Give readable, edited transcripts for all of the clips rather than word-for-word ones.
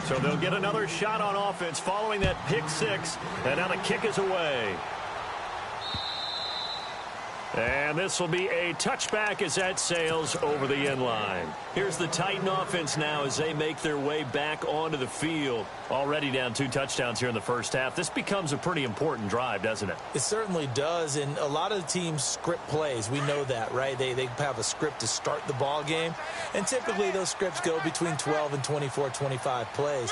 So they'll get another shot on offense following that pick six, and now the kick is away. And this will be a touchback as that sails over the end line. Here's the Titan offense now as they make their way back onto the field. Already down 2 touchdowns here in the first half. This becomes a pretty important drive, doesn't it? It certainly does, and a lot of the teams script plays. We know that, right? They have a script to start the ball game, and typically those scripts go between 12 and 24, 25 plays.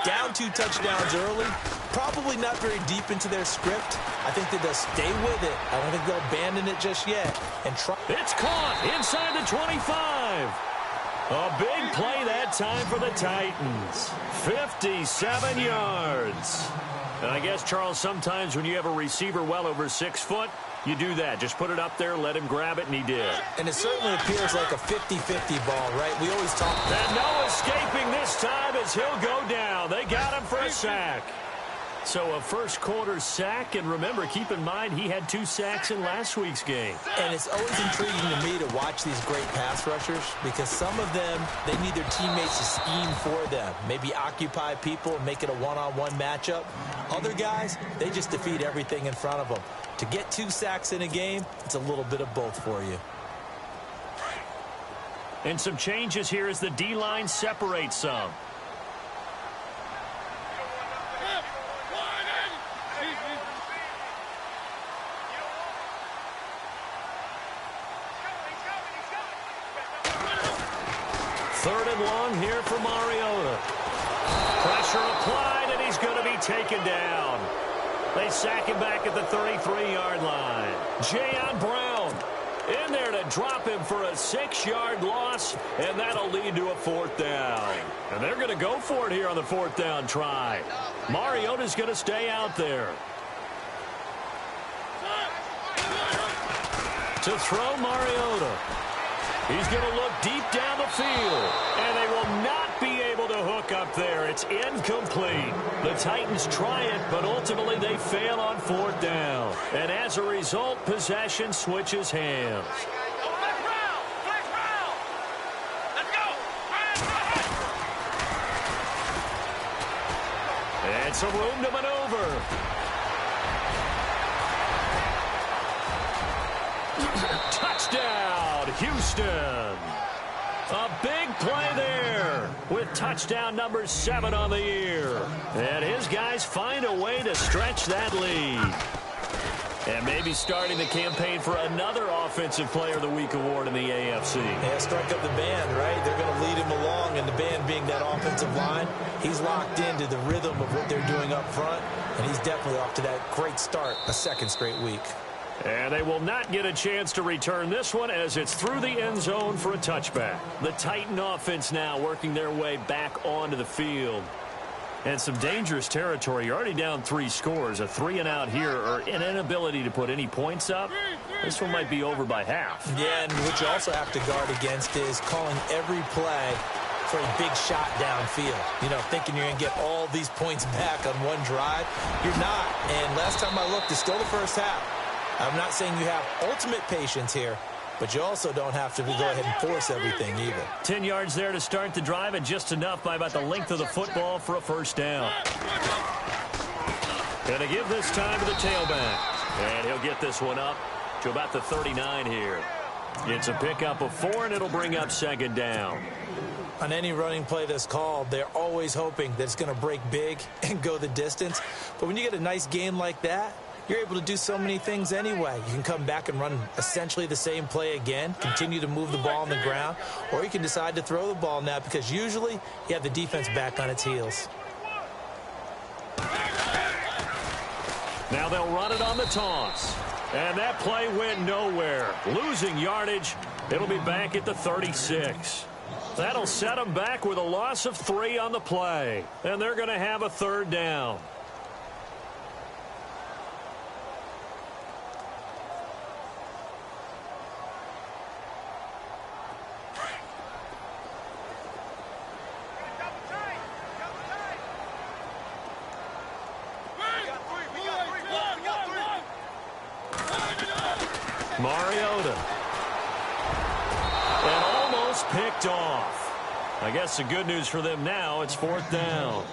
Down 2 touchdowns early, probably not very deep into their script. I think that they'll stay with it. I don't think they'll abandon it just yet. And try. It's caught inside the 25. A big play that time for the Titans. 57 yards. And I guess, Charles, sometimes when you have a receiver well over 6 foot, you do that. Just put it up there, let him grab it, and he did. And it certainly appears like a 50-50 ball, right? We always talk. And no escaping this time as he'll go down. They got him for a sack. So a first-quarter sack, and remember, keep in mind, he had 2 sacks in last week's game. And it's always intriguing to me to watch these great pass rushers because some of them, they need their teammates to scheme for them. Maybe occupy people and make it a one-on-one matchup. Other guys, they just defeat everything in front of them. To get 2 sacks in a game, it's a little bit of both for you. And some changes here as the D-line separates some. Third and long here for Mariota. Pressure applied, and he's going to be taken down. They sack him back at the 33-yard line. Jayon Brown in there to drop him for a 6-yard loss, and that'll lead to a 4th down. And they're going to go for it here on the 4th down try. Mariota's going to stay out there. To throw Mariota. He's going to look deep down the field, and they will not be able to hook up there. It's incomplete. The Titans try it, but ultimately they fail on 4th down. And as a result, possession switches hands. And some room to maneuver. Touchdown, Houston. A big play there with touchdown number 7 on the year. And his guys find a way to stretch that lead. And maybe starting the campaign for another Offensive Player of the Week award in the AFC. Yeah, strike up the band, right? They're going to lead him along, and the band being that offensive line, he's locked into the rhythm of what they're doing up front, and he's definitely off to that great start, a 2nd straight week. And they will not get a chance to return this one as it's through the end zone for a touchback. The Titan offense now working their way back onto the field. And some dangerous territory. You're already down 3 scores. A 3-and-out here, or an inability to put any points up. This one might be over by half. Yeah, and what you also have to guard against is calling every play for a big shot downfield. You know, thinking you're going to get all these points back on one drive. You're not. And last time I looked, it's still the first half. I'm not saying you have ultimate patience here, but you also don't have to go ahead and force everything either. 10 yards there to start the drive, and just enough by about the length of the football for a 1st down. Going to give this time to the tailback. And he'll get this one up to about the 39 here. It's a pickup of 4, and it'll bring up 2nd down. On any running play that's called, they're always hoping that it's going to break big and go the distance. But when you get a nice game like that, you're able to do so many things anyway. You can come back and run essentially the same play again, continue to move the ball on the ground, or you can decide to throw the ball now because usually you have the defense back on its heels. Now they'll run it on the toss. And that play went nowhere. Losing yardage. It'll be back at the 36. That'll set them back with a loss of 3 on the play. And they're going to have a 3rd down. Mariota. And almost picked off. I guess the good news for them now, it's 4th down.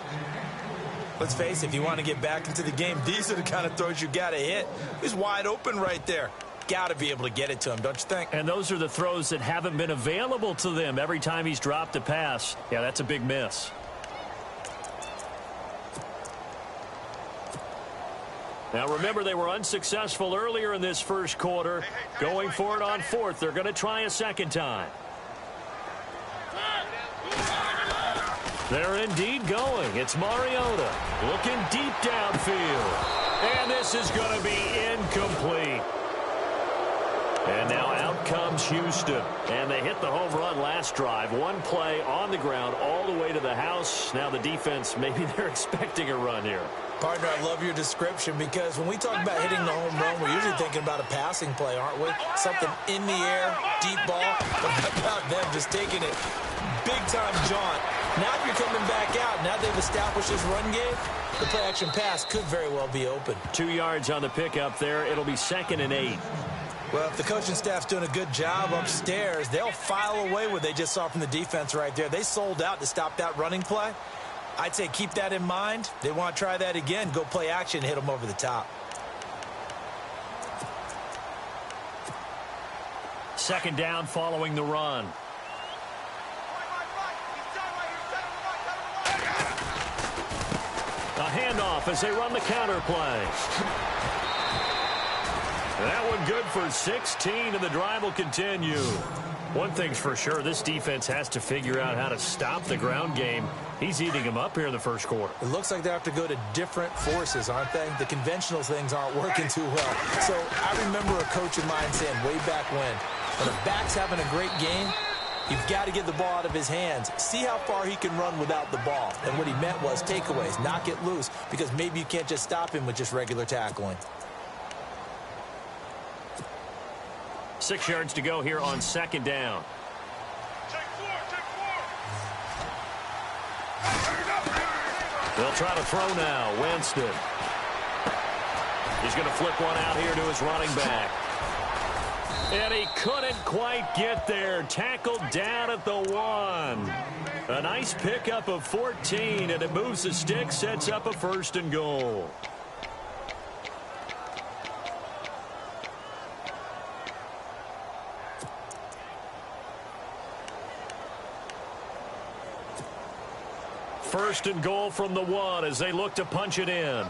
Let's face it, if you want to get back into the game, these are the kind of throws you got to hit. He's wide open right there. Got to be able to get it to him, don't you think? And those are the throws that haven't been available to them every time he's dropped a pass. Yeah, that's a big miss. Now, remember, they were unsuccessful earlier in this first quarter. Going for it on 4th. They're going to try a second time. They're indeed going. It's Mariota looking deep downfield. And this is going to be incomplete. And now out comes Houston. And they hit the home run last drive. One play on the ground all the way to the house. Now the defense, maybe they're expecting a run here. Partner, I love your description because when we talk about hitting the home run, we're usually thinking about a passing play, aren't we? Something in the air, deep ball. But how about them just taking it big-time jaunt? Now you're coming back out. Now they've established this run game. The play-action pass could very well be open. 2 yards on the pickup there. It'll be 2nd and 8. Well, if the coaching staff's doing a good job upstairs, they'll file away what they just saw from the defense right there. They sold out to stop that running play. I'd say keep that in mind. They want to try that again. Go play action, hit them over the top. 2nd down following the run. A handoff as they run the counter play. That one good for 16, and the drive will continue. One thing's for sure, this defense has to figure out how to stop the ground game. He's eating them up here in the first quarter. It looks like they have to go to different forces, aren't they? The conventional things aren't working too well. So I remember a coach of mine saying way back when a back's having a great game, you've got to get the ball out of his hands. See how far he can run without the ball. And what he meant was takeaways, knock it loose, because maybe you can't just stop him with just regular tackling. 6 yards to go here on 2nd down. They'll try to throw now. Winston. He's going to flip one out here to his running back. And he couldn't quite get there. Tackled down at the 1. A nice pickup of 14, and it moves the stick, sets up a 1st and goal. First and goal from the 1 as they look to punch it in.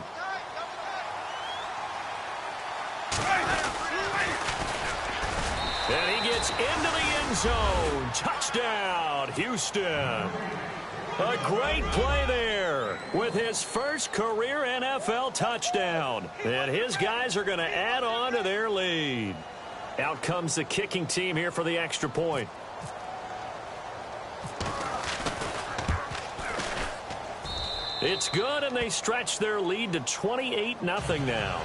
And he gets into the end zone. Touchdown, Houston. A great play there with his first career NFL touchdown. And his guys are going to add on to their lead. Out comes the kicking team here for the extra point. It's good, and they stretch their lead to 28-0 now.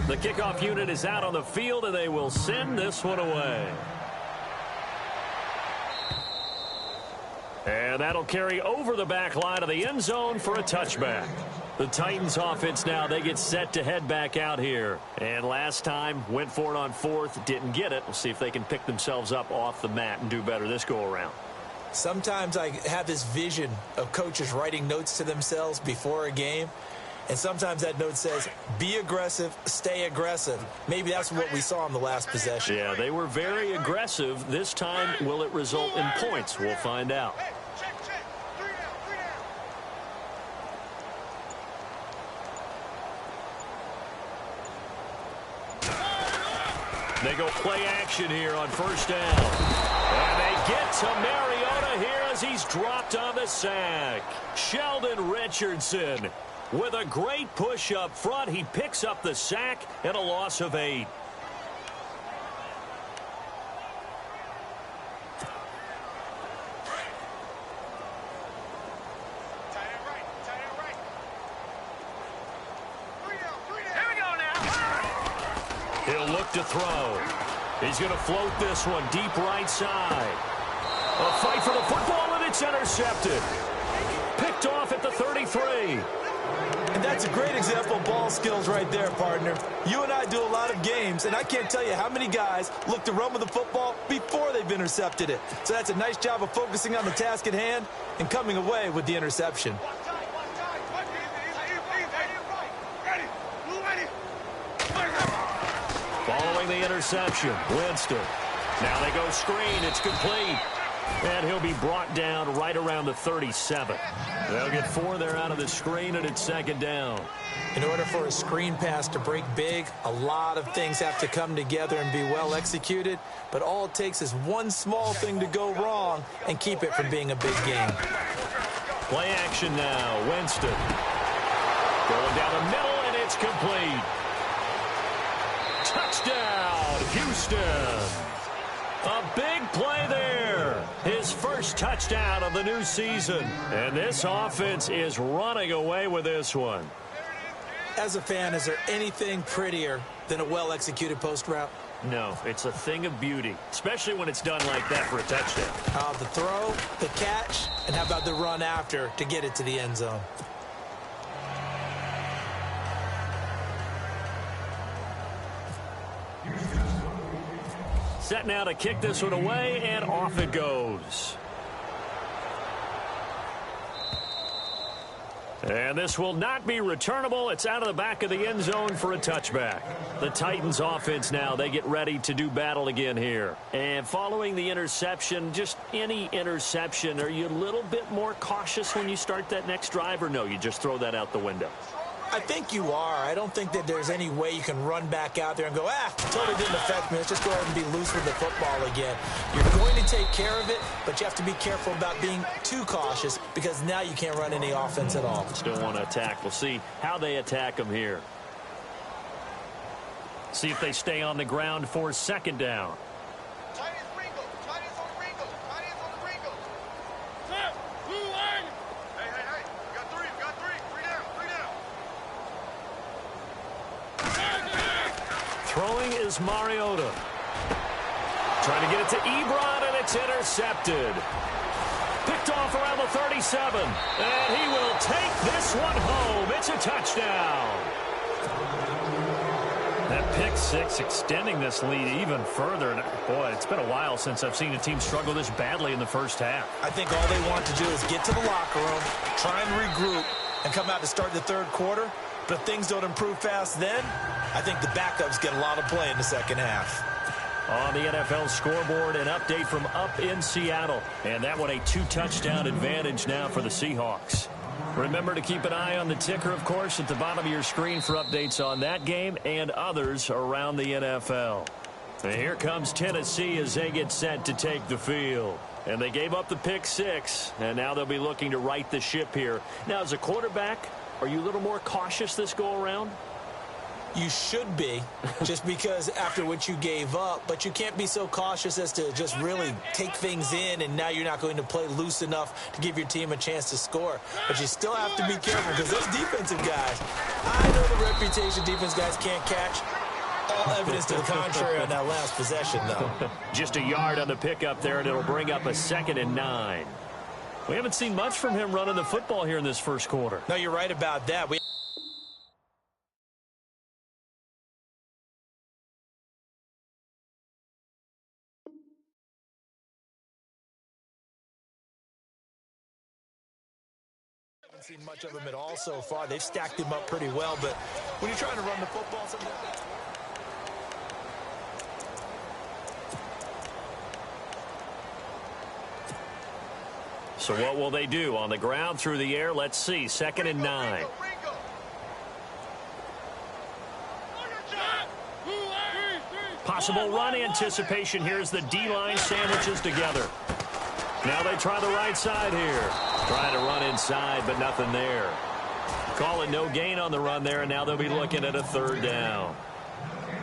The kickoff unit is out on the field, and they will send this one away. And that'll carry over the back line of the end zone for a touchback. The Titans offense now, they get set to head back out here. And last time, went for it on 4th, didn't get it. We'll see if they can pick themselves up off the mat and do better this go-around. Sometimes I have this vision of coaches writing notes to themselves before a game. And sometimes that note says, be aggressive, stay aggressive. Maybe that's what we saw in the last possession. Yeah, they were very aggressive. This time, will it result in points? We'll find out. They go play action here on 1st down. And they get to Mariota here as he's dropped on the sack. Sheldon Richardson with a great push up front. He picks up the sack and a loss of 8. He'll look to throw. He's going to float this one deep right side. A fight for the football, and it's intercepted. picked off at the 33. And that's a great example of ball skills right there, partner. You and I do a lot of games, and I can't tell you how many guys look to run with the football before they've intercepted it. So that's a nice job of focusing on the task at hand and coming away with the interception. Following the interception, Winston. Now they go screen. It's complete. And he'll be brought down right around the 37. They'll get 4 there out of the screen, and it's second down. In order for a screen pass to break big, a lot of things have to come together and be well executed. But all it takes is one small thing to go wrong and keep it from being a big game. Play action now. Winston. Going down the middle, and it's complete. Touchdown, Houston. A big play there. His first touchdown of the new season. And this offense is running away with this one. As a fan, is there anything prettier than a well-executed post route? No, it's a thing of beauty, especially when it's done like that for a touchdown. The throw, the catch, and how about the run after to get it to the end zone? Set now to kick this one away, and off it goes. And this will not be returnable. It's out of the back of the end zone for a touchback. The Titans offense now, they get ready to do battle again here. And following the interception, just any interception, are you a little bit more cautious when you start that next drive, or no, you just throw that out the window? I think you are. I don't think that there's any way you can run back out there and go, totally didn't affect me. Let's just go ahead and be loose with the football again. You're going to take care of it, but you have to be careful about being too cautious because now you can't run any offense at all. Still want to attack. We'll see how they attack them here. See if they stay on the ground for second down. Throwing is Mariota. Trying to get it to Ebron, and it's intercepted. Picked off around the 37. And he will take this one home. It's a touchdown. That pick six extending this lead even further. And boy, it's been a while since I've seen a team struggle this badly in the first half. I think all they want to do is get to the locker room, try and regroup, and come out to start the third quarter. But if things don't improve fast then, I think the backups get a lot of play in the second half. On the NFL scoreboard, an update from up in Seattle. And that one a 2-touchdown advantage now for the Seahawks. Remember to keep an eye on the ticker, of course, at the bottom of your screen for updates on that game and others around the NFL. And here comes Tennessee as they get set to take the field. And they gave up the pick six, and now they'll be looking to right the ship here. Now, as a quarterback, are you a little more cautious this go-around? You should be, just because after what you gave up, but you can't be so cautious as to just really take things in, and now you're not going to play loose enough to give your team a chance to score. But you still have to be careful because those defensive guys, I know the reputation defense guys can't catch. All evidence to the contrary on that last possession, though. Just a yard on the pickup there, and it'll bring up a 2nd and 9. We haven't seen much from him running the football here in this first quarter. No, you're right about that. We haven't seen much of him at all so far. They've stacked him up pretty well, but when you're trying to run the football, sometimes... So what will they do? On the ground, through the air, let's see. 2nd and 9. Possible run anticipation. Here's the D-line sandwiches together. Now they try the right side here. Trying to run inside, but nothing there. Call it no gain on the run there, and now they'll be looking at a 3rd down.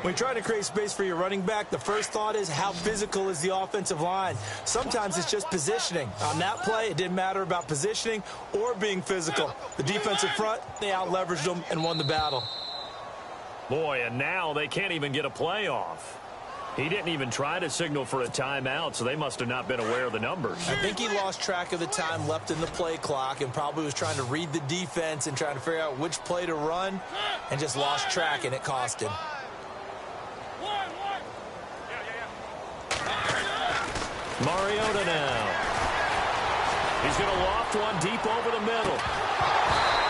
When you're trying to create space for your running back, the first thought is how physical is the offensive line. Sometimes it's just positioning. On that play, it didn't matter about positioning or being physical. The defensive front, they out-leveraged them and won the battle. Boy, and now they can't even get a play off. He didn't even try to signal for a timeout, so they must have not been aware of the numbers. I think he lost track of the time left in the play clock and probably was trying to read the defense and trying to figure out which play to run and just lost track, and it cost him. Mariota now. He's going to loft one deep over the middle.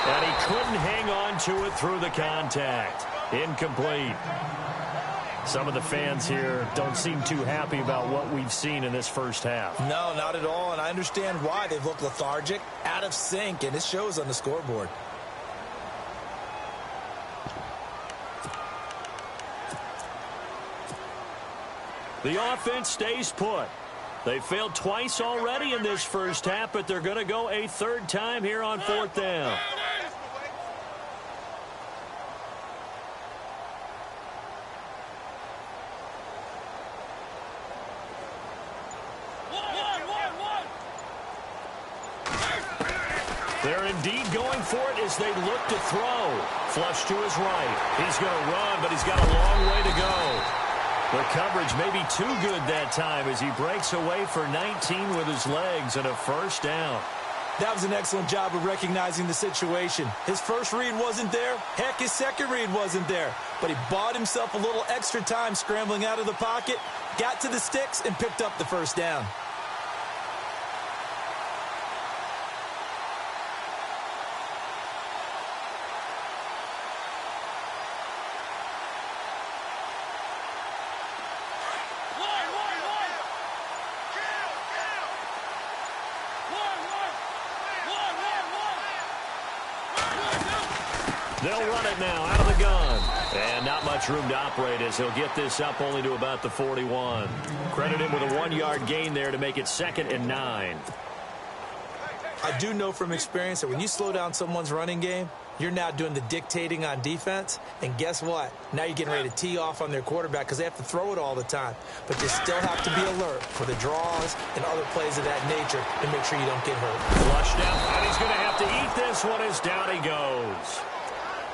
And he couldn't hang on to it through the contact. Incomplete. Some of the fans here don't seem too happy about what we've seen in this first half. No, not at all, and I understand why. They've looked lethargic, out of sync, and it shows on the scoreboard. The offense stays put. They failed twice already in this first half, but they're going to go a third time here on fourth down. They're indeed going for it as they look to throw. Flush to his right. He's going to run, but he's got a long way to go. The coverage may be too good that time as he breaks away for 19 with his legs and a first down. That was an excellent job of recognizing the situation. His first read wasn't there. Heck, his second read wasn't there. But he bought himself a little extra time scrambling out of the pocket, got to the sticks, and picked up the first down. They'll run it now out of the gun. And not much room to operate as he'll get this up only to about the 41. Credit him with a 1-yard gain there to make it 2nd and 9. I do know from experience that when you slow down someone's running game, you're now doing the dictating on defense. And guess what? Now you're getting ready to tee off on their quarterback because they have to throw it all the time. But you still have to be alert for the draws and other plays of that nature to make sure you don't get hurt. Flushed out, and he's going to have to eat this one as down he goes.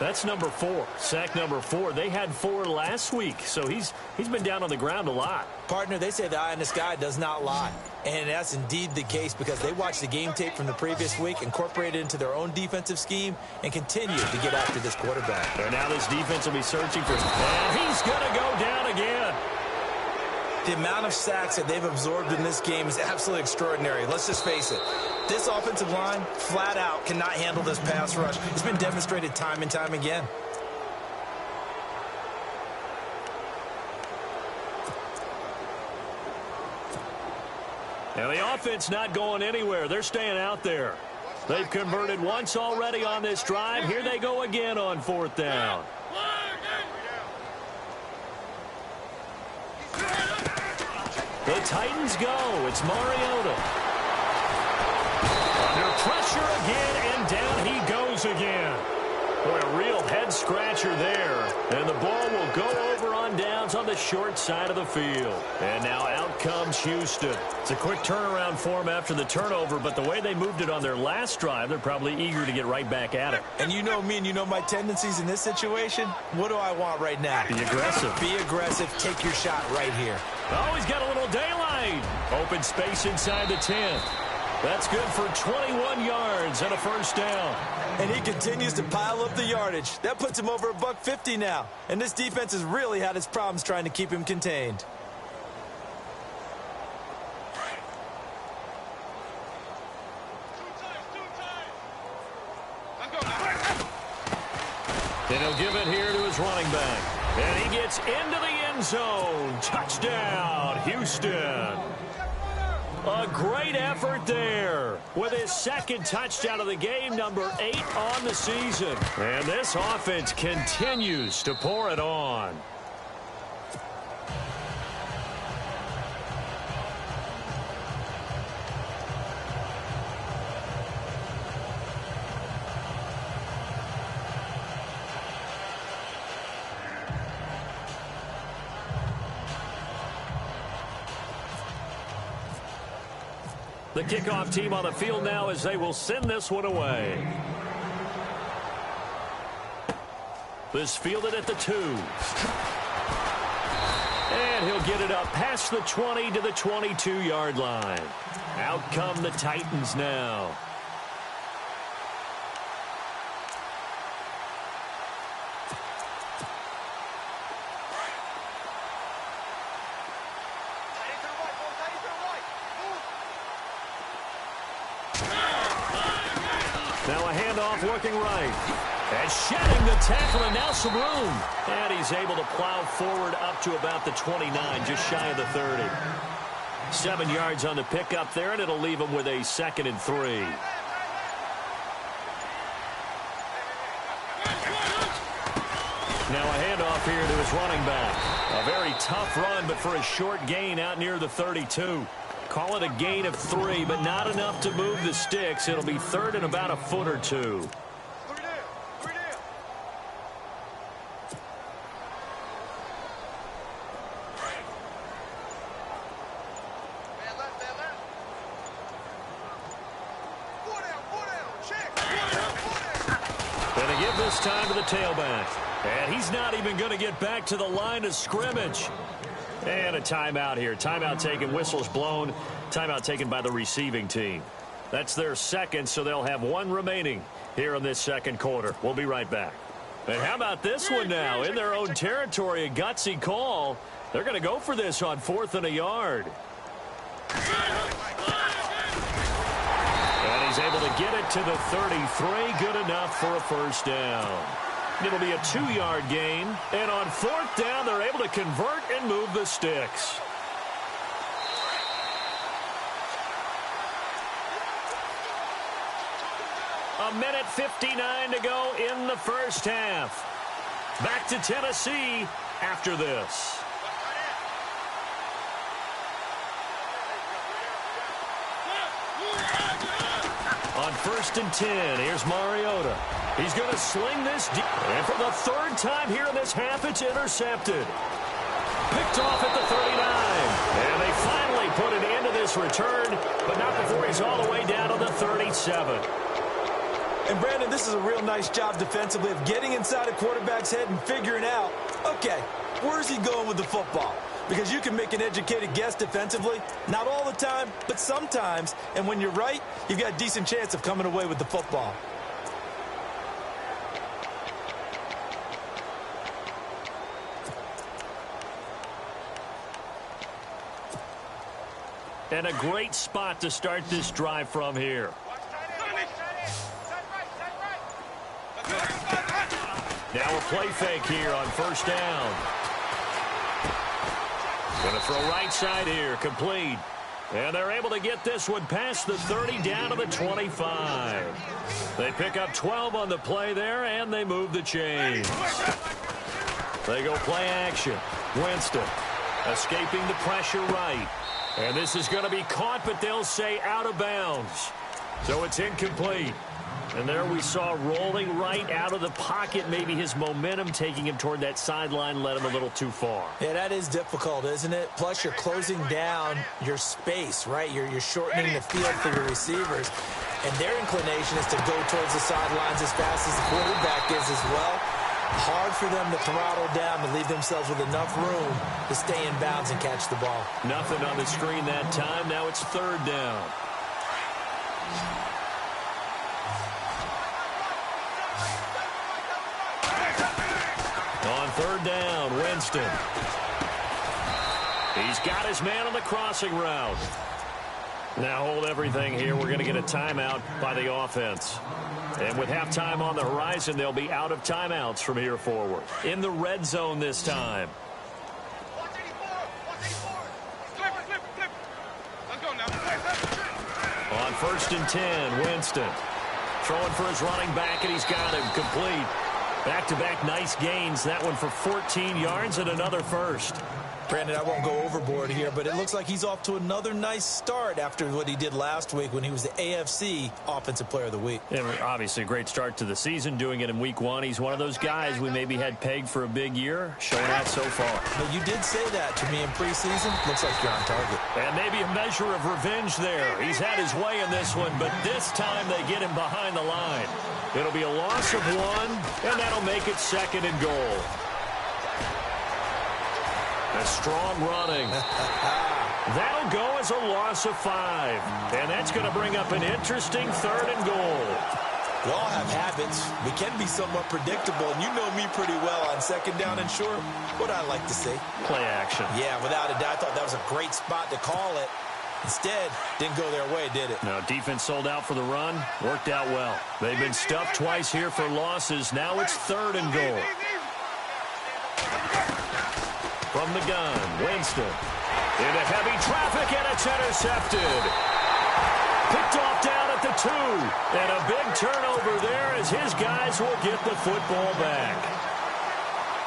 That's number 4. Sack number 4. They had 4 last week, so he's been down on the ground a lot. Partner, they say the eye in the sky does not lie. And that's indeed the case because they watched the game tape from the previous week, incorporated it into their own defensive scheme, and continue to get after this quarterback. And now this defense will be searching for... And he's going to go down again. The amount of sacks that they've absorbed in this game is absolutely extraordinary. Let's just face it. This offensive line, flat out, cannot handle this pass rush. It's been demonstrated time and time again. Now the offense not going anywhere. They're staying out there. They've converted once already on this drive. Here they go again on 4th down. The Titans go. It's Mariota. Under pressure again, and down he goes again. Boy, a real head-scratcher there. And the ball will go over on downs on the short side of the field. And now out comes Houston. It's a quick turnaround for them after the turnover, but the way they moved it on their last drive, they're probably eager to get right back at it. And you know me and you know my tendencies in this situation. What do I want right now? Be aggressive. Be aggressive. Take your shot right here. Oh, he's got a little daylight. Open space inside the 10. That's good for 21 yards and a first down. And he continues to pile up the yardage. That puts him over $150 now. And this defense has really had its problems trying to keep him contained. And he'll give it here to his running back. And he gets into the end zone. Touchdown, Houston. A great effort there with his 2nd touchdown of the game, number 8 on the season. And this offense continues to pour it on. The kickoff team on the field now as they will send this one away. This fielded at the 2. And he'll get it up past the 20 to the 22-yard line. Out come the Titans now. Now a handoff looking right. And shedding the tackle, and now some room. And he's able to plow forward up to about the 29, just shy of the 30. 7 yards on the pickup there, and it'll leave him with a 2nd and 3. Now a handoff here to his running back. A very tough run, but for a short gain out near the 32. Call it a gain of 3, but not enough to move the sticks. It'll be 3rd and about a foot or 2. This time to the tailback. And he's not even going to get back to the line of scrimmage. And a timeout here. Timeout taken, whistles blown. Timeout taken by the receiving team. That's their 2nd, so they'll have 1 remaining here in this 2nd quarter. We'll be right back. And how about this one now? In their own territory, a gutsy call. They're going to go for this on 4th and a yard. And he's able to get it to the 33. Good enough for a 1st down. It'll be a 2-yard gain. And on 4th down, they're able to convert and move the sticks. A minute 59 to go in the 1st half. Back to Tennessee after this. On 1st and 10, here's Mariota. He's going to sling this deep. And for the 3rd time here in this half, it's intercepted. Picked off at the 39. And they finally put an end to this return, but not before he's all the way down to the 37. And, Brandon, this is a real nice job defensively of getting inside a quarterback's head and figuring out, okay, where's he going with the football? Because you can make an educated guess defensively, not all the time, but sometimes. And when you're right, you've got a decent chance of coming away with the football. And a great spot to start this drive from here. Now a play fake here on 1st down. Going to throw right side here, complete. And they're able to get this one past the 30 down to the 25. They pick up 12 on the play there, and they move the chains. They go play action. Winston escaping the pressure right. And this is going to be caught, but they'll say out of bounds. So it's incomplete. And there we saw rolling right out of the pocket. Maybe his momentum taking him toward that sideline led him a little too far. Yeah, that is difficult, isn't it? Plus, you're closing down your space, right? You're shortening the field for your receivers. And their inclination is to go towards the sidelines as fast as the quarterback is as well. Hard for them to throttle down to leave themselves with enough room to stay in bounds and catch the ball. Nothing on the screen that time. Now it's 3rd down. On 3rd down, Winston. He's got his man on the crossing route. Now hold everything here. We're going to get a timeout by the offense. And with halftime on the horizon, they'll be out of timeouts from here forward. In the red zone this time. On 1st and 10, Winston. Throwing for his running back, and he's got him complete. Back-to-back nice gains. That one for 14 yards and another 1st. Brandon, I won't go overboard here, but it looks like he's off to another nice start after what he did last week when he was the AFC Offensive Player of the Week. And obviously a great start to the season, doing it in week 1. He's one of those guys we maybe had pegged for a big year, showing out so far. But you did say that to me in preseason. Looks like you're on target. And maybe a measure of revenge there. He's had his way in this one, but this time they get him behind the line. It'll be a loss of 1, and that'll make it 2nd and goal. A strong running. That'll go as a loss of 5. And that's going to bring up an interesting 3rd and goal. We all have habits. We can be somewhat predictable, and you know me pretty well on 2nd down and short. What I like to see. Play action. Yeah, without a doubt. I thought that was a great spot to call it. Instead, didn't go their way, did it? No, defense sold out for the run. Worked out well. They've been stuffed twice here for losses. Now it's 3rd and goal. From the gun, Winston. Into heavy traffic, and it's intercepted. Picked off down at the 2. And a big turnover there as his guys will get the football back.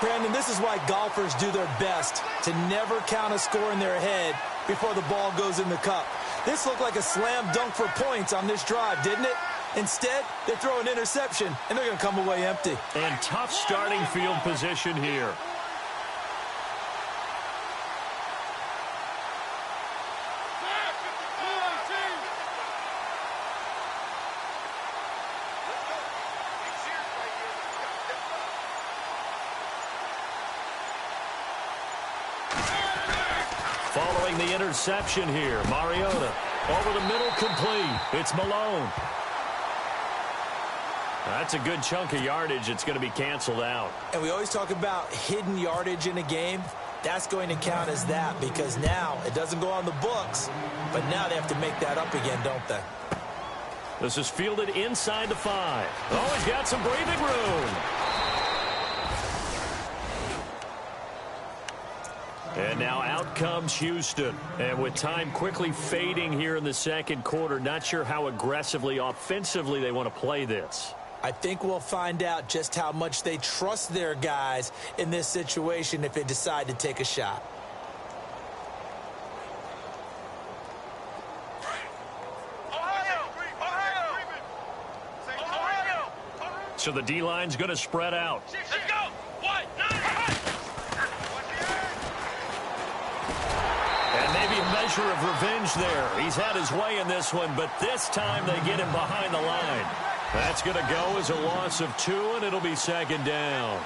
Brandon, this is why golfers do their best to never count a score in their head before the ball goes in the cup. This looked like a slam dunk for points on this drive, didn't it? Instead, they throw an interception, and they're going to come away empty. And tough starting field position here. Following the interception here, Mariota over the middle, complete. It's Malone. That's a good chunk of yardage. It's going to be canceled out. And we always talk about hidden yardage in a game. That's going to count as that because now it doesn't go on the books, but now they have to make that up again, don't they? This is fielded inside the 5. Oh, he's got some breathing room. And now out comes Houston. And with time quickly fading here in the 2nd quarter, not sure how aggressively, offensively they want to play this. I think we'll find out just how much they trust their guys in this situation if they decide to take a shot. So the D-line's going to spread out. Let's go! And maybe a measure of revenge there. He's had his way in this one, but this time they get him behind the line. That's going to go as a loss of 2, and it'll be 2nd down.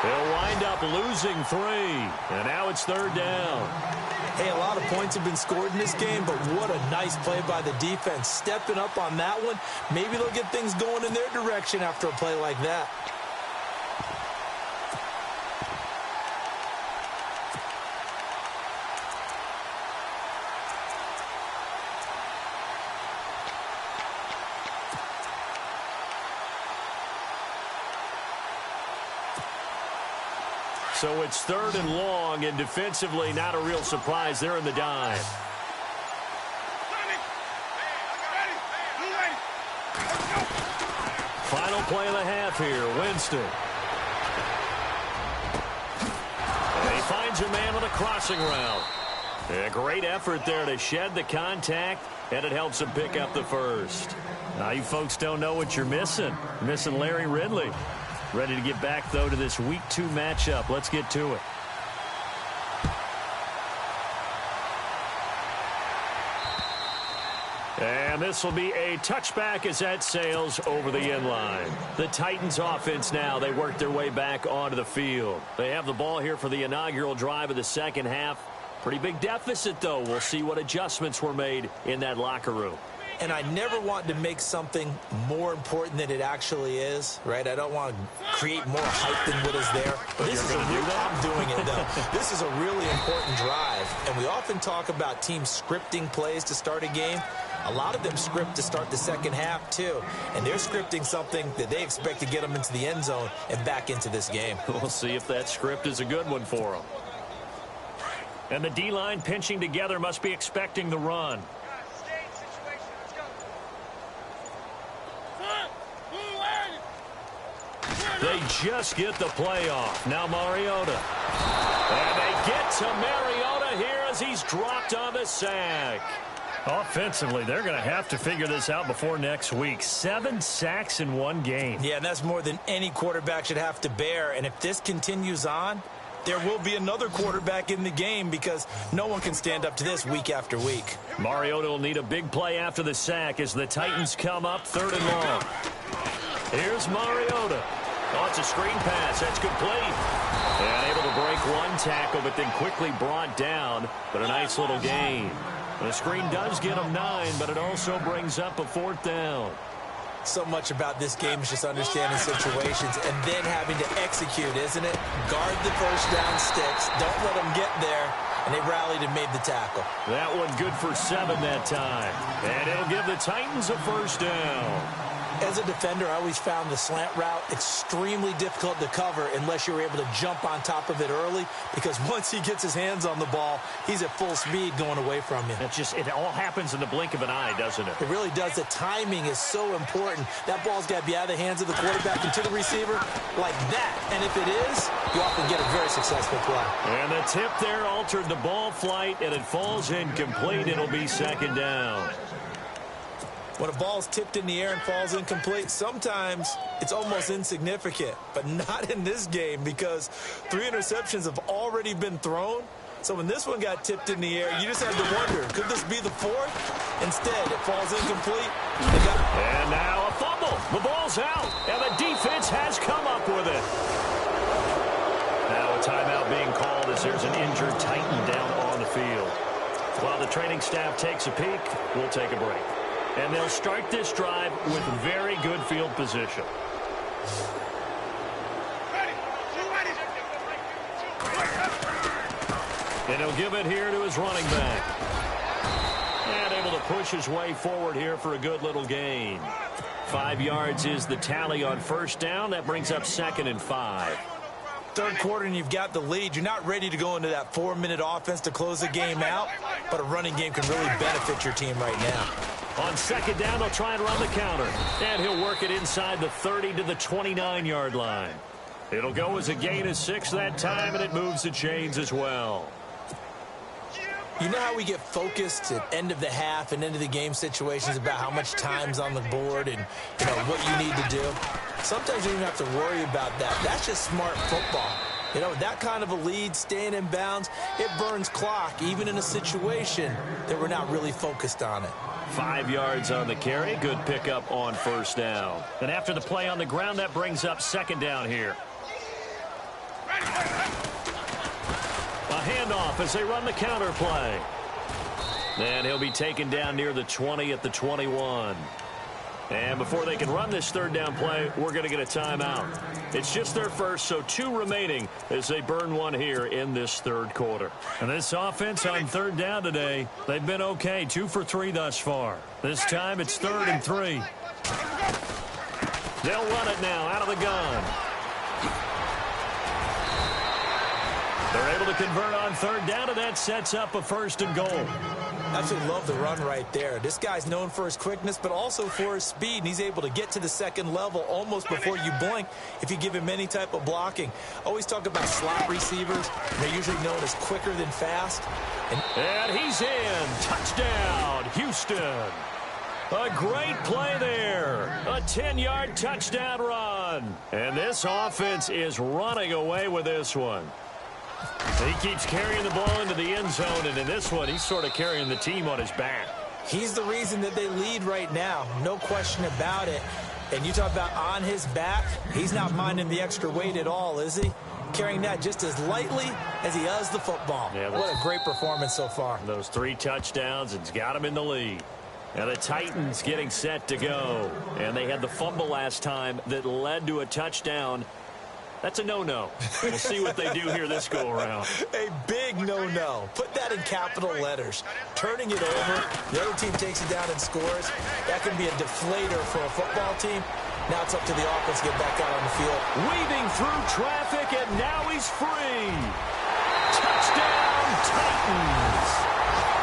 They'll wind up losing 3, and now it's 3rd down. Hey, a lot of points have been scored in this game, but what a nice play by the defense. Stepping up on that one, maybe they'll get things going in their direction after a play like that. So it's 3rd and long, and defensively not a real surprise. They're in the dime. Final play of the half here, Winston. And he finds a man with a crossing route. A great effort there to shed the contact, and it helps him pick up the 1st. Now you folks don't know what you're missing. You're missing Larry Ridley. Ready to get back, though, to this Week 2 matchup. Let's get to it. And this will be a touchback as that sails over the end line. The Titans offense now, they work their way back onto the field. They have the ball here for the inaugural drive of the 2nd half. Pretty big deficit, though. We'll see what adjustments were made in that locker room. And I never want to make something more important than it actually is, right? I don't want to create more hype than what is there. But this is I'm doing it, though. This is a really important drive. And we often talk about teams scripting plays to start a game. A lot of them script to start the 2nd half, too. And they're scripting something that they expect to get them into the end zone and back into this game. We'll see if that script is a good one for them. And the D-line pinching together must be expecting the run. They just get the play off. Now Mariota. And they get to Mariota here as he's dropped on the sack. Offensively, they're going to have to figure this out before next week. 7 sacks in one game. Yeah, and that's more than any quarterback should have to bear. And if this continues on, there will be another quarterback in the game because no one can stand up to this week after week. Mariota will need a big play after the sack as the Titans come up 3rd and long. Here's Mariota. Oh, it's a screen pass. That's complete. And able to break one tackle, but then quickly brought down. But a nice little gain. The screen does get him 9, but it also brings up a 4th down. So much about this game is just understanding situations and then having to execute, isn't it? Guard the first down sticks. Don't let them get there. And they rallied and made the tackle. That one good for 7 that time. And it'll give the Titans a 1st down. As a defender, I always found the slant route extremely difficult to cover unless you were able to jump on top of it early, because once he gets his hands on the ball, he's at full speed going away from you. It all happens in the blink of an eye, doesn't it? It really does. The timing is so important. That ball's got to be out of the hands of the quarterback and to the receiver like that. And if it is, you often get a very successful play. And the tip there altered the ball flight, and it falls incomplete. It'll be 2nd down. When a ball's tipped in the air and falls incomplete, sometimes it's almost insignificant, but not in this game because 3 interceptions have already been thrown. So when this one got tipped in the air, you just had to wonder, could this be the 4th? Instead, it falls incomplete. And now a fumble. The ball's out, and the defense has come up with it. Now a timeout being called as there's an injured Titan down on the field. While the training staff takes a peek, we'll take a break. And they'll start this drive with very good field position. And he'll give it here to his running back. And able to push his way forward here for a good little gain. 5 yards is the tally on 1st down. That brings up 2nd and 5. 3rd quarter and you've got the lead. You're not ready to go into that 4-minute offense to close the game out, but a running game can really benefit your team right now. On 2nd down, they'll try and run the counter. And he'll work it inside the 30 to the 29-yard line. It'll go as a gain of 6 that time, and it moves the chains as well. You know how we get focused at end of the half and end of the game situations about how much time's on the board and what you need to do? Sometimes you don't have to worry about that. That's just smart football. That kind of a lead, staying in bounds, it burns clock, even in a situation that we're not really focused on it. 5 yards on the carry. Good pickup on 1st down. And after the play on the ground, that brings up 2nd down here. A handoff as they run the counter play. And he'll be taken down near the 20 at the 21. And before they can run this 3rd down play, we're going to get a timeout. It's just their first, so 2 remaining as they burn one here in this 3rd quarter. And this offense on 3rd down today, they've been okay, 2 for 3 thus far. This time it's 3rd and 3. They'll run it now out of the gun. They're able to convert on 3rd down, and that sets up a 1st and goal. Absolutely love the run right there. This guy's known for his quickness, but also for his speed. And he's able to get to the 2nd level almost before you blink if you give him any type of blocking. Always talk about slot receivers. They're usually known as quicker than fast. And he's in. Touchdown, Houston. A great play there. A 10-yard touchdown run. And this offense is running away with this one. He keeps carrying the ball into the end zone, and in this one, he's sort of carrying the team on his back. He's the reason that they lead right now. No question about it. And you talk about on his back, he's not minding the extra weight at all, is he? Carrying that just as lightly as he does the football. Yeah, what a great performance so far. Those 3 touchdowns, it's got him in the lead. Now the Titans getting set to go. And they had the fumble last time that led to a touchdown. That's a no-no. We'll see what they do here this go-around. A big no-no. Put that in capital letters. Turning it over, the other team takes it down and scores. That can be a deflator for a football team. Now it's up to the offense to get back out on the field. Weaving through traffic, and now he's free. Touchdown, Titans.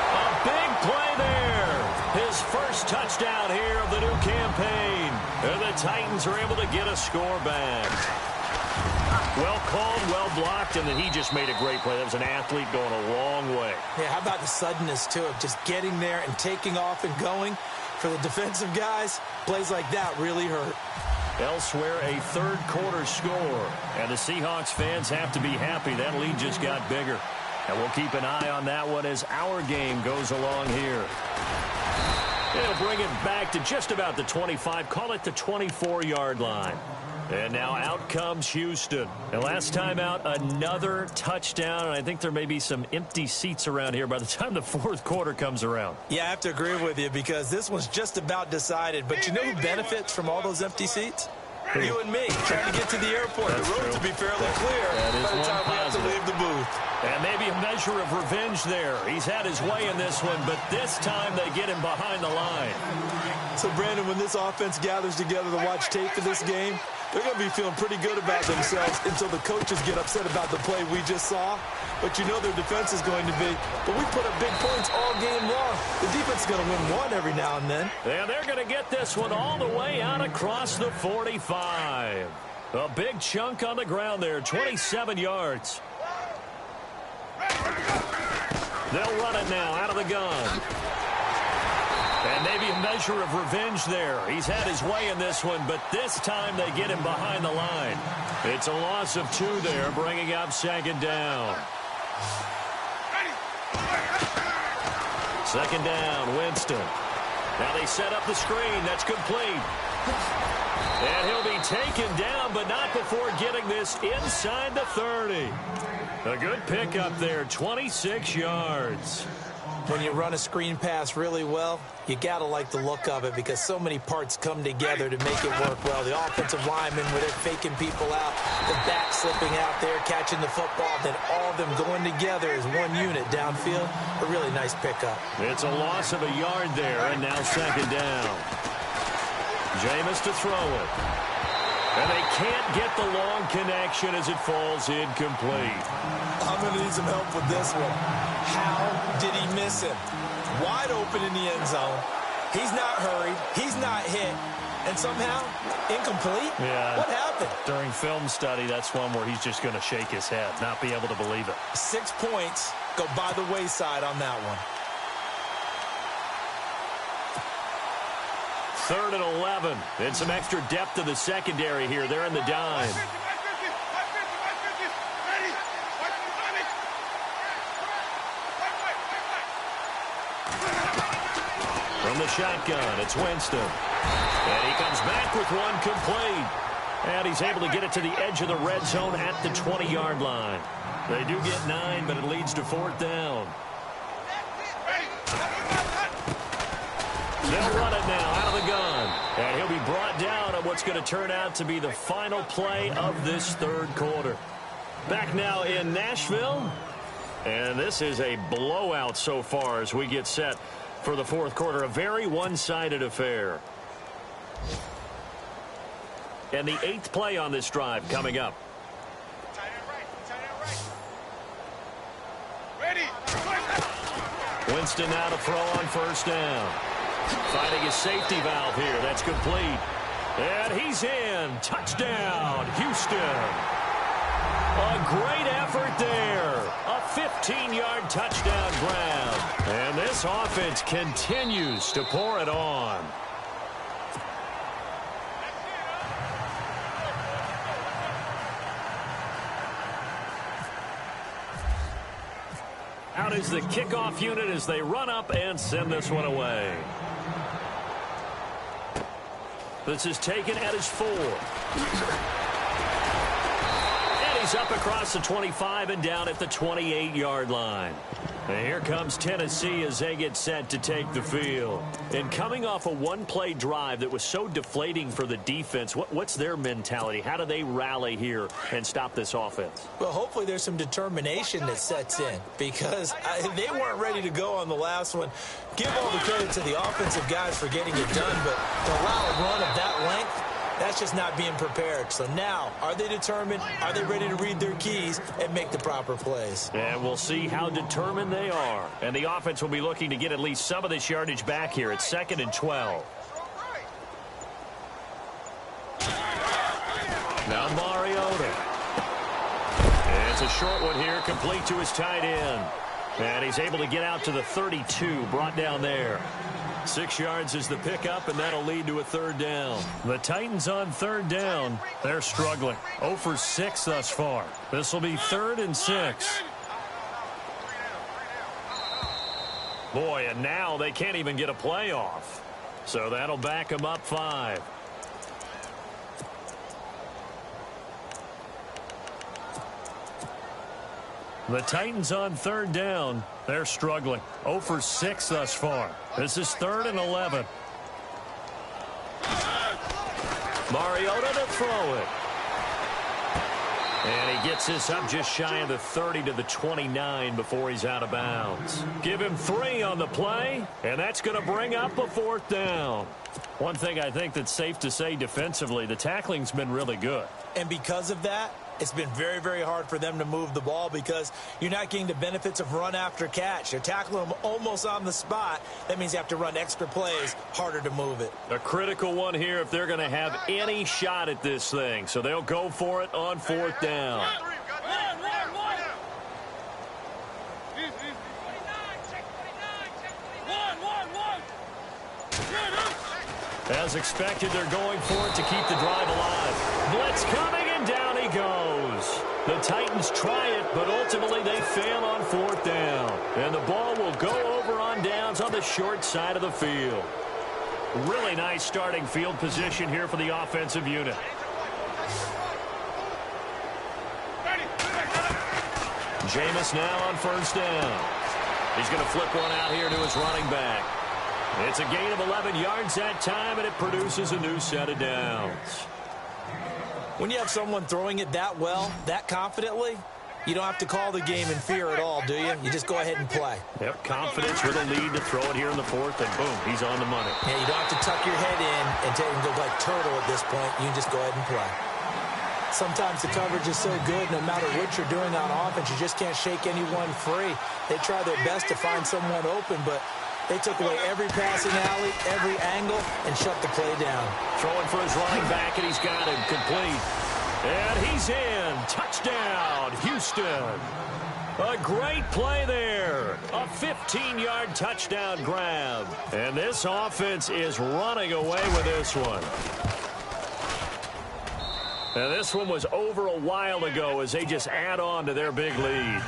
A big play there. His first touchdown here of the new campaign. And the Titans are able to get a score back. Well called, well blocked, and then he just made a great play. That was an athlete going a long way. Yeah, how about the suddenness, too, of just getting there and taking off and going? For the defensive guys, plays like that really hurt. Elsewhere, a third-quarter score. And the Seahawks fans have to be happy. That lead just got bigger. And we'll keep an eye on that one as our game goes along here. They'll bring it back to just about the 25. Call it the 24-yard line. And now out comes Houston. And last time out, another touchdown. And I think there may be some empty seats around here by the time the fourth quarter comes around. Yeah, I have to agree with you because this one's just about decided. But you know who benefits from all those empty seats? You and me, trying to get to the airport. That's the roads true. will be fairly clear by the time we have to leave the booth. And maybe a measure of revenge there. He's had his way in this one, but this time they get him behind the line. So, Brandon, when this offense gathers together to watch tape for this game, they're going to be feeling pretty good about themselves until the coaches get upset about the play we just saw. But you know their defense is going to be. But we put up big points all game long. The defense is going to win one every now and then. And they're going to get this one all the way out across the 45. A big chunk on the ground there, 27 yards. They'll run it now out of the gun. And maybe a measure of revenge there. He's had his way in this one, but this time they get him behind the line. It's a loss of 2 there, bringing up second down. Second down, Winston. Now they set up the screen. That's complete. And he'll be taken down, but not before getting this inside the 30. A good pickup there, 26 yards. When you run a screen pass really well, you got to like the look of it because so many parts come together to make it work well. The offensive linemen, where they're faking people out, the back slipping out there, catching the football, then all of them going together as one unit downfield. A really nice pickup. It's a loss of a yard there, and now second down. Jameis to throw it. And they can't get the long connection as it falls incomplete. I'm going to need some help with this one. How did he miss him? Wide open in the end zone. He's not hurried. He's not hit. And somehow, incomplete? Yeah. What happened? During film study, that's one where he's just going to shake his head, not be able to believe it. 6 points go by the wayside on that one. 3rd and 11. And some extra depth to the secondary here. They're in the dime. From the shotgun, it's Winston. And he comes back with one complete. And he's able to get it to the edge of the red zone at the 20-yard line. They do get 9, but it leads to 4th down. They'll run it now out of the gun. And he'll be brought down on what's going to turn out to be the final play of this 3rd quarter. Back now in Nashville. And this is a blowout so far as we get set for the 4th quarter. A very one-sided affair. And the 8th play on this drive coming up. Winston now to throw on 1st down. Finding his safety valve here. That's complete. And he's in. Touchdown, Houston. A great effort there. A 15-yard touchdown grab. And this offense continues to pour it on. Out is the kickoff unit as they run up and send this one away. This is taken at his 4. And he's up across the 25 and down at the 28-yard line. And here comes Tennessee as they get set to take the field. And coming off a one-play drive that was so deflating for the defense, what's their mentality? How do they rally here and stop this offense? Well, hopefully there's some determination that sets in because they weren't ready to go on the last one. Give all the credit to the offensive guys for getting it done, but to allow a run of that length, that's just not being prepared. So now, are they determined? Are they ready to read their keys and make the proper plays? And we'll see how determined they are. And the offense will be looking to get at least some of this yardage back here. It's 2nd and 12. Now Mariota. It's a short one here, complete to his tight end. And he's able to get out to the 32, brought down there. 6 yards is the pickup, and that'll lead to a third down. The Titans on third down. They're struggling. 0 for 6 thus far. This will be 3rd and 6. Boy, and now they can't even get a play off. So that'll back them up 5. The Titans on third down. They're struggling. 0 for 6 thus far. This is 3rd and 11. Mariota to throw it. And he gets this up just shy of the 30 to the 29 before he's out of bounds. Give him 3 on the play, and that's going to bring up a 4th down. One thing I think that's safe to say defensively, the tackling's been really good. And because of that, it's been very, very hard for them to move the ball because you're not getting the benefits of run after catch. You're tackling them almost on the spot. That means you have to run extra plays, harder to move it. A critical one here if they're going to have any shot at this thing. So they'll go for it on 4th down. As expected, they're going for it to keep the drive alive. Blitz coming, and down he goes. The Titans try it, but ultimately they fail on 4th down. And the ball will go over on downs on the short side of the field. Really nice starting field position here for the offensive unit. Jameis now on 1st down. He's going to flip one out here to his running back. It's a gain of 11 yards that time, and it produces a new set of downs. When you have someone throwing it that well, that confidently, you don't have to call the game in fear at all, do you? You just go ahead and play. Yep, confidence with a lead to throw it here in the 4th, and boom, he's on the money. Yeah, you don't have to tuck your head in and take and go like turtle at this point. You can just go ahead and play. Sometimes the coverage is so good, no matter what you're doing on offense, you just can't shake anyone free. They try their best to find someone open, but they took away every passing alley, every angle, and shut the play down. Throwing for his running back, and he's got him complete. And he's in. Touchdown, Houston. A great play there. A 15-yard touchdown grab. And this offense is running away with this one. And this one was over a while ago as they just add on to their big lead.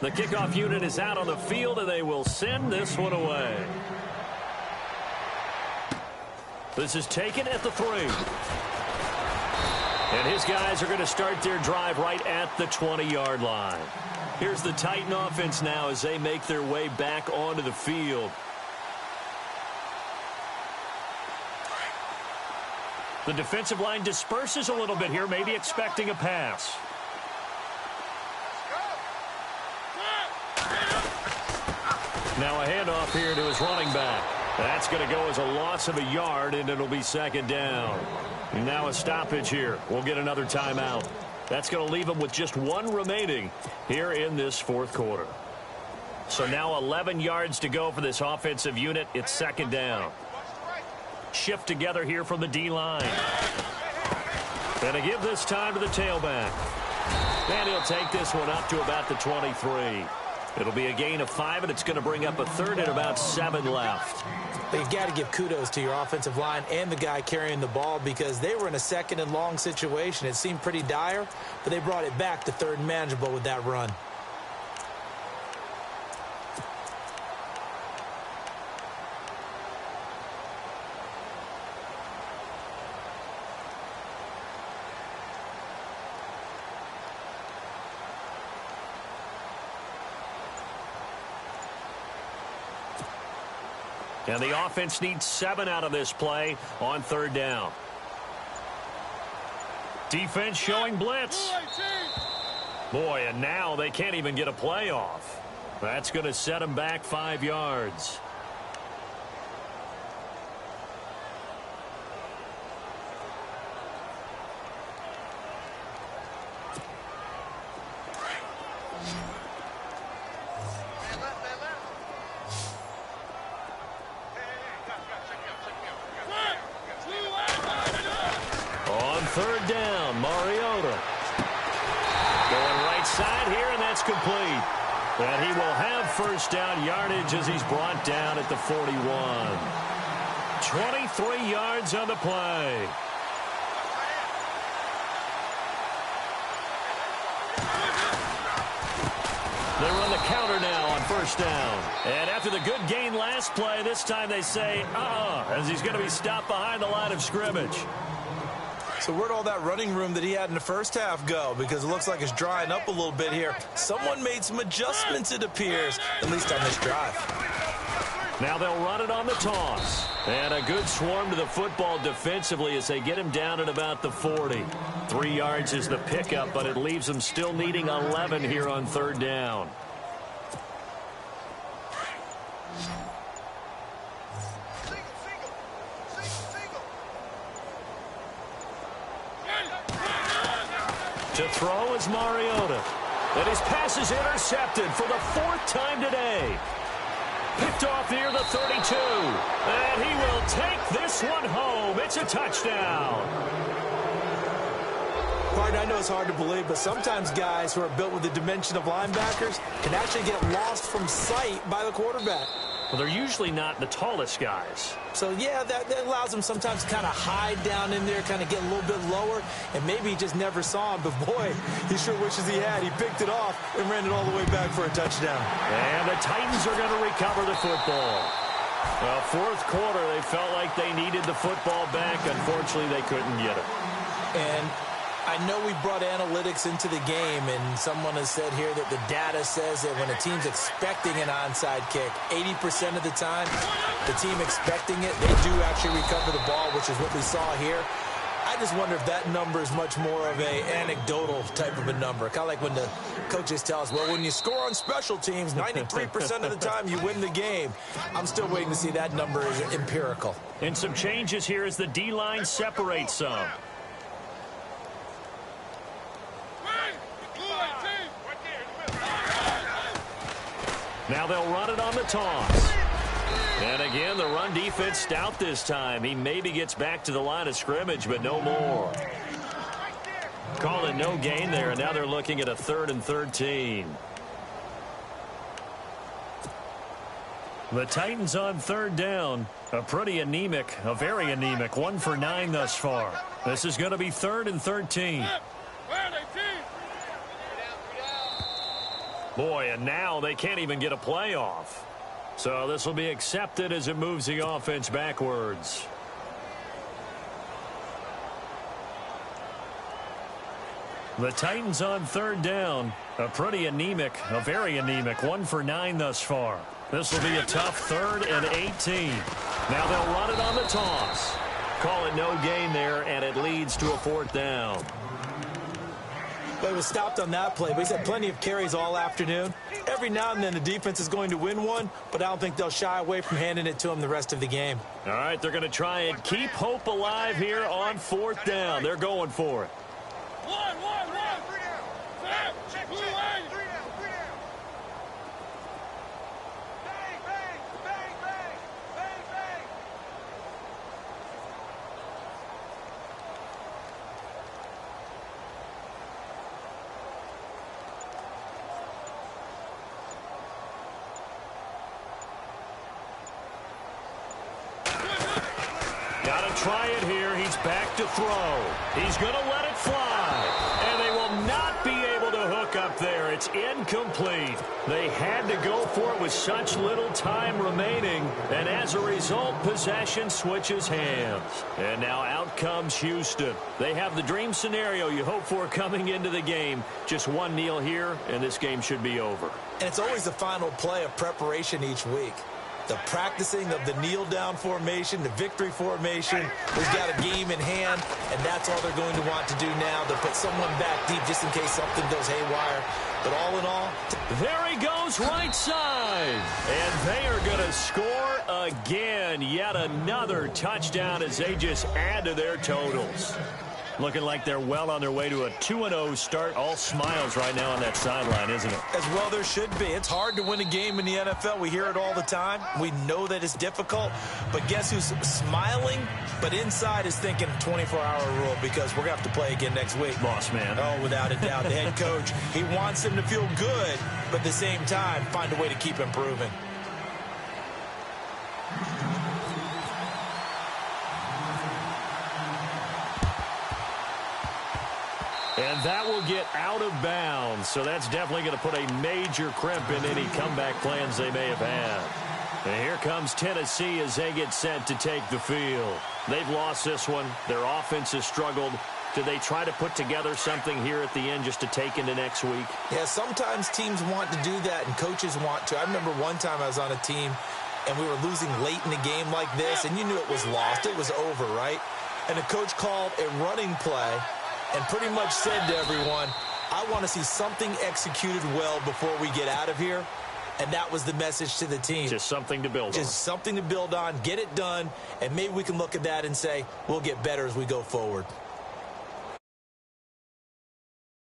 The kickoff unit is out on the field, and they will send this one away. This is taken at the 3. And his guys are going to start their drive right at the 20-yard line. Here's the Titan offense now as they make their way back onto the field. The defensive line disperses a little bit here, maybe expecting a pass. Now a handoff here to his running back. That's going to go as a loss of a yard, and it'll be 2nd down. Now a stoppage here. We'll get another timeout. That's going to leave them with just 1 remaining here in this 4th quarter. So now 11 yards to go for this offensive unit. It's 2nd down. Shift together here from the D-line. And to give this time to the tailback. And he'll take this one up to about the 23. It'll be a gain of 5, and it's going to bring up a 3rd and about 7 left. You've got to give kudos to your offensive line and the guy carrying the ball because they were in a 2nd and long situation. It seemed pretty dire, but they brought it back to 3rd and manageable with that run. And the offense needs 7 out of this play on 3rd down. Defense showing blitz. Boy, and now they can't even get a play off. That's going to set them back 5 yards. third down. Mariota going right side here, and that's complete. And he will have first down yardage as he's brought down at the 41. 23 yards on the play. They run the counter now on first down. And after the good gain last play, this time they say, as he's going to be stopped behind the line of scrimmage. So where'd all that running room that he had in the first half go? Because it looks like it's drying up a little bit here. Someone made some adjustments, it appears, at least on this drive. Now they'll run it on the toss. And a good swarm to the football defensively as they get him down at about the 40. 3 yards is the pickup, but it leaves them still needing 11 here on third down. To throw is Mariota. And his pass is intercepted for the 4th time today. Picked off near the 32. And he will take this one home. It's a touchdown. Partner, I know it's hard to believe, but sometimes guys who are built with the dimension of linebackers can actually get lost from sight by the quarterback. Well, they're usually not the tallest guys. So, yeah, that allows them sometimes to kind of hide down in there, kind of get a little bit lower, and maybe he just never saw him. But, boy, he sure wishes he had. He picked it off and ran it all the way back for a touchdown. And the Titans are going to recover the football. Well, fourth quarter, they felt like they needed the football back. Unfortunately, they couldn't get it. And I know we brought analytics into the game, and someone has said here that the data says that when a team's expecting an onside kick, 80% of the time, the team expecting it, they do actually recover the ball, which is what we saw here. I just wonder if that number is much more of a anecdotal type of a number. Kind of like when the coaches tell us, well, when you score on special teams, 93% of the time you win the game. I'm still waiting to see that number is empirical. And some changes here as the D-line separates some. Now they'll run it on the toss. And again, the run defense stout this time. He maybe gets back to the line of scrimmage, but no more. Call it no gain there, and now they're looking at a 3rd and 13. The Titans on third down. A very anemic 1 for 9 thus far. This is going to be 3rd and 13. Boy, and now they can't even get a playoff. So this will be accepted as it moves the offense backwards. The Titans on third down. A very anemic 1 for 9 thus far. This will be a tough 3rd and 18. Now they'll run it on the toss. Call it no gain there, and it leads to a 4th down. But it was stopped on that play. But he's had plenty of carries all afternoon. Every now and then the defense is going to win one, but I don't think they'll shy away from handing it to him the rest of the game. All right, they're going to try and keep hope alive here on 4th down. They're going for it. Try it here. He's back to throw. He's going to let it fly. And they will not be able to hook up there. It's incomplete. They had to go for it with such little time remaining. And as a result, possession switches hands. And now out comes Houston. They have the dream scenario you hope for coming into the game. Just one kneel here, and this game should be over. And it's always the final play of preparation each week. The practicing of the kneel-down formation, the victory formation. They've got a game in hand, and that's all they're going to want to do now, to put someone back deep just in case something goes haywire. But all in all, there he goes right side. And they are going to score again. Yet another touchdown as they just add to their totals. Looking like they're well on their way to a 2-0 start. All smiles right now on that sideline, isn't it? As well there should be. It's hard to win a game in the NFL. We hear it all the time. We know that it's difficult. But guess who's smiling, but inside is thinking 24-hour rule, because we're going to have to play again next week. Boss man. Oh, without a doubt. The head coach, he wants him to feel good, but at the same time, find a way to keep improving. And that will get out of bounds. So that's definitely going to put a major crimp in any comeback plans they may have had. And here comes Tennessee as they get set to take the field. They've lost this one. Their offense has struggled. Do they try to put together something here at the end just to take into next week? Yeah, sometimes teams want to do that and coaches want to. I remember one time I was on a team and we were losing late in the game like this, and you knew it was lost. It was over, right? And the coach called a running play and pretty much said to everyone, I want to see something executed well before we get out of here. And that was the message to the team. Just something to build on. Just something to build on, get it done, and maybe we can look at that and say, we'll get better as we go forward.